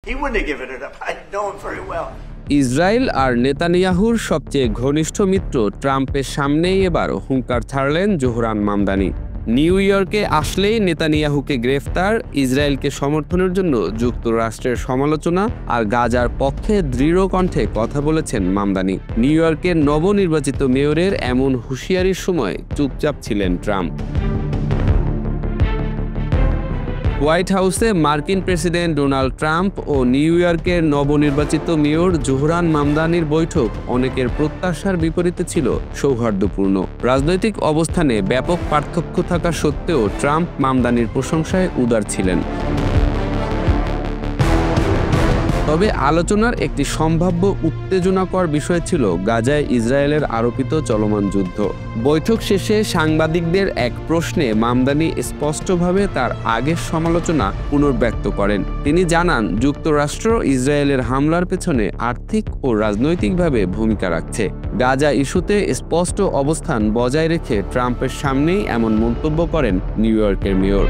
He wouldn't have given it up. I know him very well. Israel আর নেতানিয়াহুর সবচেয়ে ঘনিষ্ঠ মিত্র ট্রাম্পের সামনেই এবার হুঙ্কার ছাড়লেন জোহরান মামদানি। নিউ ইয়র্কে আসলেই নেতানিয়াহুকে গ্রেফতার, ইসরায়েলকে সমর্থনের জন্য যুক্তরাষ্ট্রের সমালোচনা আর গাজার পক্ষে দৃঢ় কণ্ঠে কথা বলেছেন মামদানি। নিউ ইয়র্কের নবনির্বাচিত মেয়রের এমন হুঁশিয়ারির সময় চুপচাপ ছিলেন ট্রাম্প। হোয়াইট হাউসে মার্কিন প্রেসিডেন্ট ডোনাল্ড ট্রাম্প ও নিউ ইয়র্কের নবনির্বাচিত মেয়র জোহরান মামদানির বৈঠক অনেকের প্রত্যাশার বিপরীতে ছিল সৌহার্দ্যপূর্ণ। রাজনৈতিক অবস্থানে ব্যাপক পার্থক্য থাকা সত্ত্বেও ট্রাম্প মামদানির প্রশংসায় উদার ছিলেন। তবে আলোচনার একটি সম্ভাব্য উত্তেজনাকর বিষয় ছিল গাজায় ইসরায়েলের আরোপিত চলমান যুদ্ধ। বৈঠক শেষে সাংবাদিকদের এক প্রশ্নে মামদানি স্পষ্টভাবে তার আগের সমালোচনা পুনর্ব্যক্ত করেন। তিনি জানান, যুক্তরাষ্ট্র ইসরায়েলের হামলার পেছনে আর্থিক ও রাজনৈতিকভাবে ভূমিকা রাখছে। গাজা ইস্যুতে স্পষ্ট অবস্থান বজায় রেখে ট্রাম্পের সামনেই এমন মন্তব্য করেন নিউ ইয়র্কের মেয়র।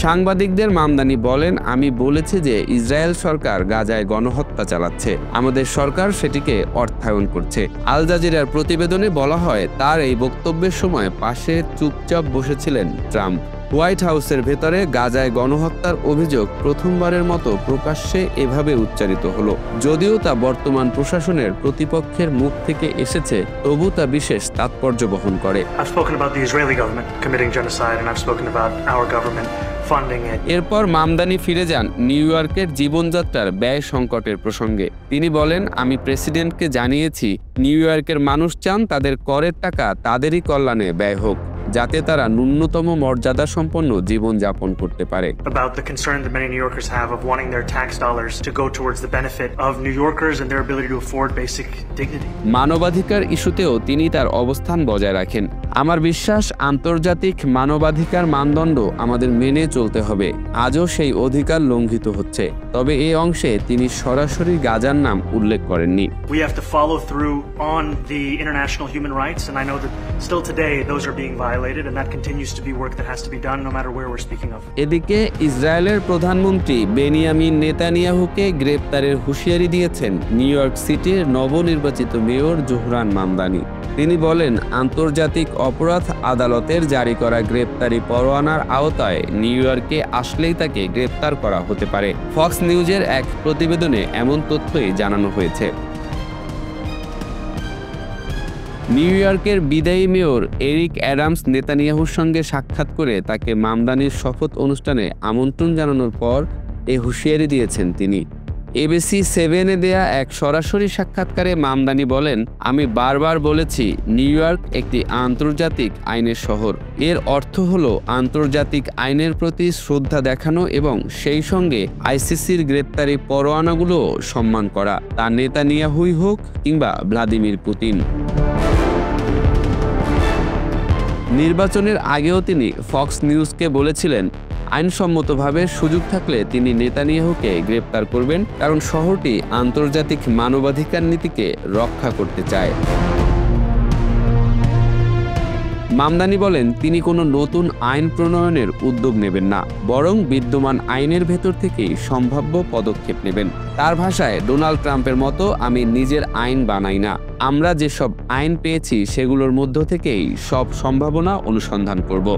সাংবাদিকদের মামদানি বলেন, আমি বলেছি যে ইসরায়েল সরকার গাজায় গণহত্যা চালাচ্ছে, আমাদের সরকার সেটিকে অর্থায়ন করছে। আল জাজিরার প্রতিবেদনে বলা হয়, তার এই বক্তব্যের সময় পাশে চুপচাপ বসেছিলেন ট্রাম্প। হোয়াইট হাউসের ভেতরে গাজায় গণহত্যার অভিযোগ প্রথমবারের মতো প্রকাশ্যে এভাবে উচ্চারিত হলো। যদিও তা বর্তমান প্রশাসনের প্রতিপক্ষের মুখ থেকে এসেছে, তবু তা বিশেষ তাৎপর্য বহন করে। এরপর মামদানি ফিরে যান নিউ ইয়র্কের জীবনযাত্রার ব্যয় সংকটের প্রসঙ্গে। তিনি বলেন, আমি প্রেসিডেন্টকে জানিয়েছি নিউ ইয়র্কের মানুষ চান তাদের করের টাকা তাদেরই কল্যাণে ব্যয় হোক, যাতে তারা ন্যূনতম মর্যাদা সম্পন্ন জীবন যাপন করতে পারে। মানবাধিকার ইস্যুতেও তিনি তার অবস্থান বজায় রাখেন। আমার বিশ্বাস, আন্তর্জাতিক মানবাধিকার মানদণ্ড আমাদের মেনে চলতে হবে। আজও সেই অধিকার লঙ্ঘিত হচ্ছে, তবে এই অংশে তিনি সরাসরি গাজার নাম উল্লেখ করেননি। এদিকে ইসরায়েলের প্রধানমন্ত্রী বেনিয়ামিন নেতানিয়াহুকে গ্রেপ্তারের হুঁশিয়ারি দিয়েছেন নিউ ইয়র্ক সিটির নবনির্বাচিত মেয়র জোহরান মামদানি। তিনি বলেন, আন্তর্জাতিক অপরাধ আদালতের জারি করা গ্রেপ্তারি পরোয়ানার আওতায় নিউ ইয়র্কে আসলেই তাকে গ্রেপ্তার করা হতে পারে। ফক্স নিউজের এক প্রতিবেদনে এমন তথ্যই জানানো হয়েছে। নিউ ইয়র্কের বিদায়ী মেয়র এরিক অ্যাডামস নেতানিয়াহুর সঙ্গে সাক্ষাৎ করে তাকে মামদানির শপথ অনুষ্ঠানে আমন্ত্রণ জানানোর পর এই হুঁশিয়ারি দিয়েছেন তিনি। এবিসি 7-এ দেয়া এক সরাসরি সাক্ষাৎকারে মামদানি বলেন, আমি বারবার বলেছি নিউ ইয়র্ক একটি আন্তর্জাতিক আইনের শহর। এর অর্থ হলো আন্তর্জাতিক আইনের প্রতি শ্রদ্ধা দেখানো এবং সেই সঙ্গে আইসিসির গ্রেপ্তারি পরোয়ানাগুলো সম্মান করা, তা নেতানিয়াহুই হোক কিংবা ভ্লাদিমির পুতিন। নির্বাচনের আগেও তিনি ফক্স নিউজকে বলেছিলেন, আইনসম্মতভাবে সুযোগ থাকলে তিনি নেতানিয়াহুকে গ্রেপ্তার করবেন, কারণ শহরটি আন্তর্জাতিক মানবাধিকার নীতিকে রক্ষা করতে চায়। মামদানি বলেন, তিনি কোনো নতুন আইন প্রণয়নের উদ্যোগ নেবেন না, বরং বিদ্যমান আইনের ভেতর থেকেই সম্ভাব্য পদক্ষেপ নেবেন। তার ভাষায়, ডোনাল্ড ট্রাম্পের মতো আমি নিজের আইন বানাই না, আমরা যেসব আইন পেয়েছি সেগুলোর মধ্য থেকেই সব সম্ভাবনা অনুসন্ধান করব।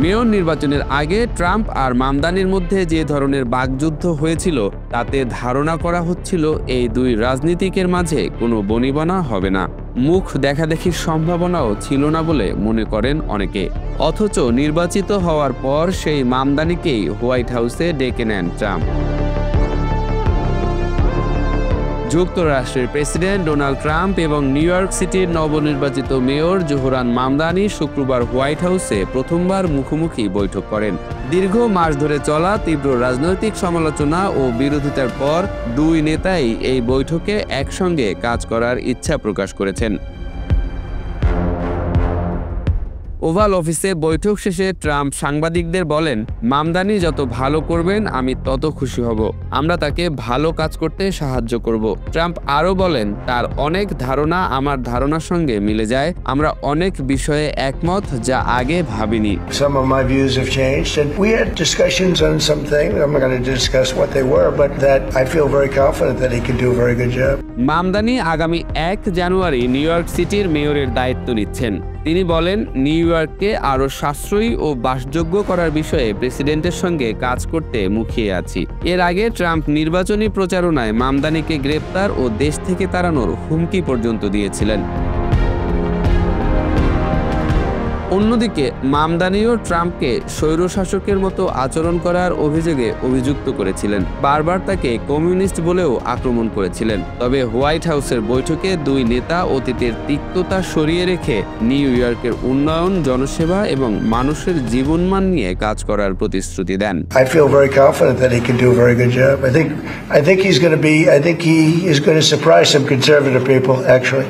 মেয়র নির্বাচনের আগে ট্রাম্প আর মামদানির মধ্যে যে ধরনের বাকযুদ্ধ হয়েছিল, তাতে ধারণা করা হচ্ছিল এই দুই রাজনীতিকের মাঝে কোনো বনিবনা হবে না। মুখ দেখাদেখির সম্ভাবনাও ছিল না বলে মনে করেন অনেকে। অথচ নির্বাচিত হওয়ার পর সেই মামদানিকেই হোয়াইট হাউসে ডেকে নেন ট্রাম্প। যুক্তরাষ্ট্রের প্রেসিডেন্ট ডোনাল্ড ট্রাম্প এবং নিউ ইয়র্ক সিটির নবনির্বাচিত মেয়র জোহরান মামদানি শুক্রবার হোয়াইট হাউসে প্রথমবার মুখোমুখি বৈঠক করেন। দীর্ঘ মাস ধরে চলা তীব্র রাজনৈতিক সমালোচনা ও বিরোধিতার পর দুই নেতাই এই বৈঠকে একসঙ্গে কাজ করার ইচ্ছা প্রকাশ করেছেন। ওভাল অফিসে বৈঠক শেষে ট্রাম্প সাংবাদিকদের বলেন, মামদানি যত ভালো করবেন আমি তত খুশি হব। আমরা তাকে ভালো কাজ করতে সাহায্য করব। ট্রাম্প আরও বলেন, তার অনেক ধারণা আমার ধারণার সঙ্গে মিলে যায়। আমরা অনেক বিষয়ে একমত যা আগে ভাবিনি। Some of my views have changed, and we had discussions on some things. I'm not going to discuss what they were, but that I feel very confident that he can do a very good job. Mamdani আগামী 1 জানুয়ারি new York সিটির মেয়রের দায়িত্ব নিচ্ছেন। তিনি বলেন, new ইয়র্ককে আরও সাশ্রয়ী ও বাসযোগ্য করার বিষয়ে প্রেসিডেন্টের সঙ্গে কাজ করতে মুখিয়ে আছি। এর আগে ট্রাম্প নির্বাচনী প্রচারণায় মামদানিকে গ্রেপ্তার ও দেশ থেকে তাড়ানোর হুমকি পর্যন্ত দিয়েছিলেন। অন্যদিকে মামদানিও ট্রাম্পকে স্বৈরশাসকের মতো আচরণ করার অভিযোগে অভিযুক্ত করেছিলেন। বারবার তাকে কমিউনিস্ট বলেও আক্রমণ করেছিলেন। তবে হোয়াইট হাউসের বৈঠকে দুই নেতা অতীতের তিক্ততা সরিয়ে রেখে নিউ ইয়র্কের উন্নয়ন, জনসেবা এবং মানুষের জীবনমান নিয়ে কাজ করার প্রতিশ্রুতি দেন। I feel very confident that he can do a very good job. I think he is going to surprise some conservative people, actually.